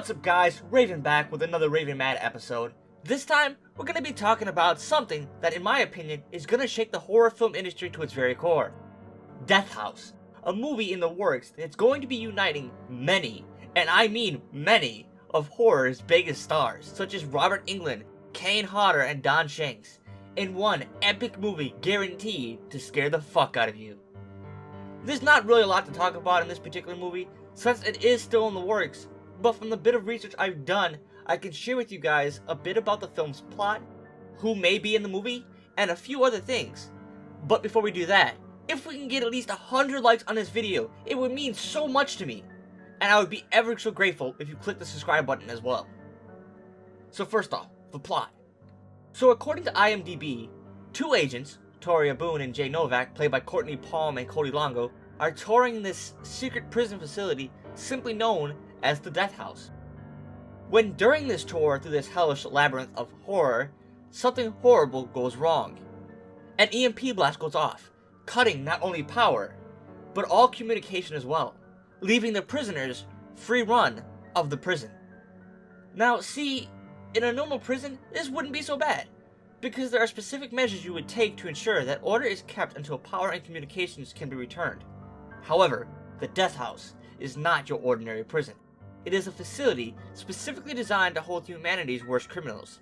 What's up guys, Raving back with another Raving Mad episode. This time, we're going to be talking about something that in my opinion is going to shake the horror film industry to its very core. Death House, a movie in the works that's going to be uniting many, and I mean many, of horror's biggest stars, such as Robert Englund, Kane Hodder, and Don Shanks, in one epic movie guaranteed to scare the fuck out of you. There's not really a lot to talk about in this particular movie, since it is still in the works, but from the bit of research I've done, I can share with you guys a bit about the film's plot, who may be in the movie, and a few other things. But before we do that, if we can get at least 100 likes on this video, it would mean so much to me, and I would be ever so grateful if you click the subscribe button as well. So first off, the plot. So according to IMDb, two agents, Toria Boone and Jay Novak, played by Courtney Palm and Cody Longo, are touring this secret prison facility simply known as the Death House. When during this tour through this hellish labyrinth of horror, something horrible goes wrong. An EMP blast goes off, cutting not only power, but all communication as well, leaving the prisoners free run of the prison. Now see, in a normal prison, this wouldn't be so bad, because there are specific measures you would take to ensure that order is kept until power and communications can be returned. However, the Death House is not your ordinary prison. It is a facility specifically designed to hold humanity's worst criminals.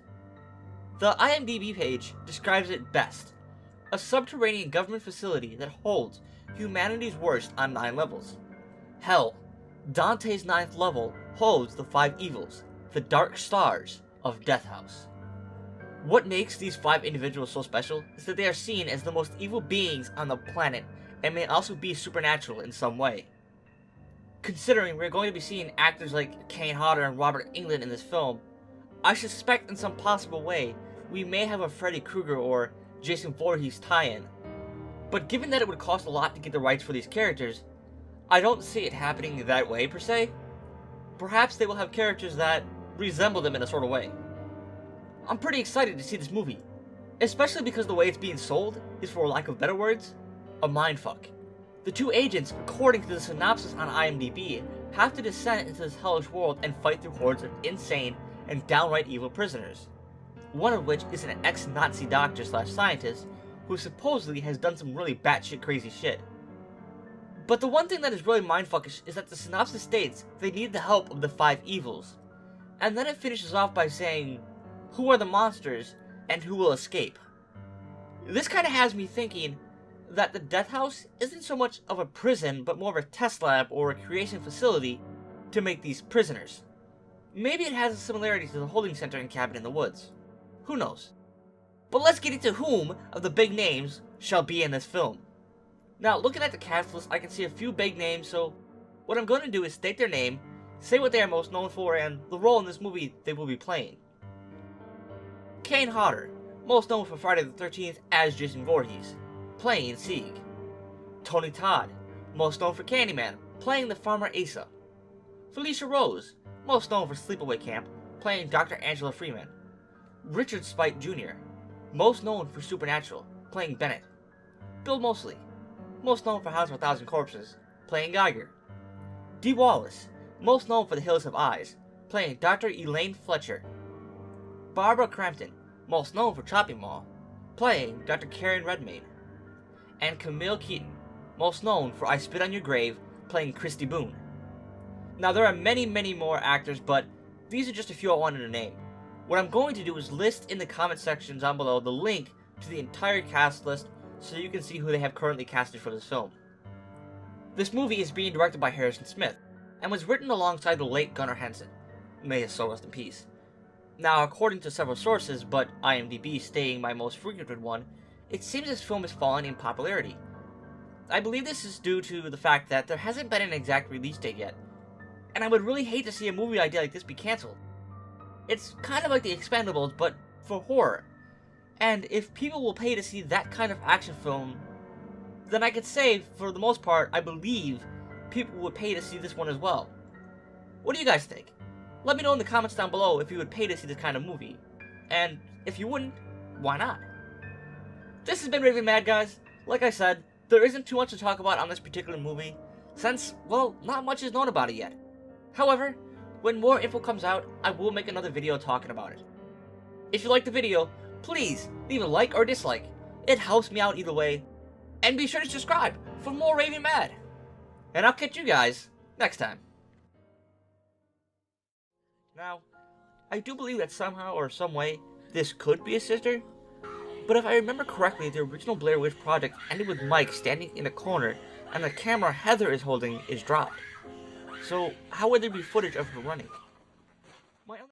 The IMDb page describes it best: a subterranean government facility that holds humanity's worst on 9 levels. Hell, Dante's 9th level holds the 5 evils, the dark stars of Death House. What makes these 5 individuals so special is that they are seen as the most evil beings on the planet and may also be supernatural in some way. Considering we're going to be seeing actors like Kane Hodder and Robert Englund in this film, I suspect in some possible way we may have a Freddy Krueger or Jason Voorhees tie-in. But given that it would cost a lot to get the rights for these characters, I don't see it happening that way per se. Perhaps they will have characters that resemble them in a sort of way. I'm pretty excited to see this movie, especially because the way it's being sold is, for lack of better words, a mindfuck. The two agents, according to the synopsis on IMDb, have to descend into this hellish world and fight through hordes of insane and downright evil prisoners, one of which is an ex-Nazi doctor/scientist who supposedly has done some really batshit crazy shit. But the one thing that is really mindfuckish is that the synopsis states they need the help of the 5 evils, and then it finishes off by saying, who are the monsters and who will escape? This kind of has me thinking that the Death House isn't so much of a prison, but more of a test lab or a creation facility to make these prisoners. Maybe it has a similarity to the holding center in Cabin in the Woods. Who knows? But let's get into whom of the big names shall be in this film. Now, looking at the cast list, I can see a few big names, so what I'm going to do is state their name, say what they are most known for, and the role in this movie they will be playing. Kane Hodder, most known for Friday the 13th as Jason Voorhees, playing Sieg. Tony Todd, most known for Candyman, playing the farmer Asa. Felicia Rose, most known for Sleepaway Camp, playing Dr. Angela Freeman. Richard Speight Jr., most known for Supernatural, playing Bennett. Bill Moseley, most known for House of a Thousand Corpses, playing Geiger. Dee Wallace, most known for The Hills Have Eyes, playing Dr. Elaine Fletcher. Barbara Crampton, most known for Chopping Mall, playing Dr. Karen Redmayne. And Camille Keaton, most known for I Spit on Your Grave, playing Christy Boone. Now there are many more actors, but these are just a few I wanted to name. What I'm going to do is list in the comment section down below the link to the entire cast list so you can see who they have currently casted for this film. This movie is being directed by Harrison Smith, and was written alongside the late Gunnar Hansen. May his soul rest in peace. Now, according to several sources, but IMDb staying my most frequented one, it seems this film is falling in popularity. I believe this is due to the fact that there hasn't been an exact release date yet, and I would really hate to see a movie idea like this be cancelled. It's kind of like The Expendables, but for horror. And if people will pay to see that kind of action film, then I could say, for the most part, I believe people would pay to see this one as well. What do you guys think? Let me know in the comments down below if you would pay to see this kind of movie. And if you wouldn't, why not? This has been Raving Mad, guys. Like I said, there isn't too much to talk about on this particular movie, since, well, not much is known about it yet. However, When more info comes out, I will make another video talking about it. If you liked the video, please leave a like or dislike. It helps me out either way. And be sure to subscribe for more Raving Mad. And I'll catch you guys next time. Now, I do believe that somehow or some way, this could be a sister. But if I remember correctly, the original Blair Witch Project ended with Mike standing in a corner and the camera Heather is holding is dropped. So how would there be footage of her running?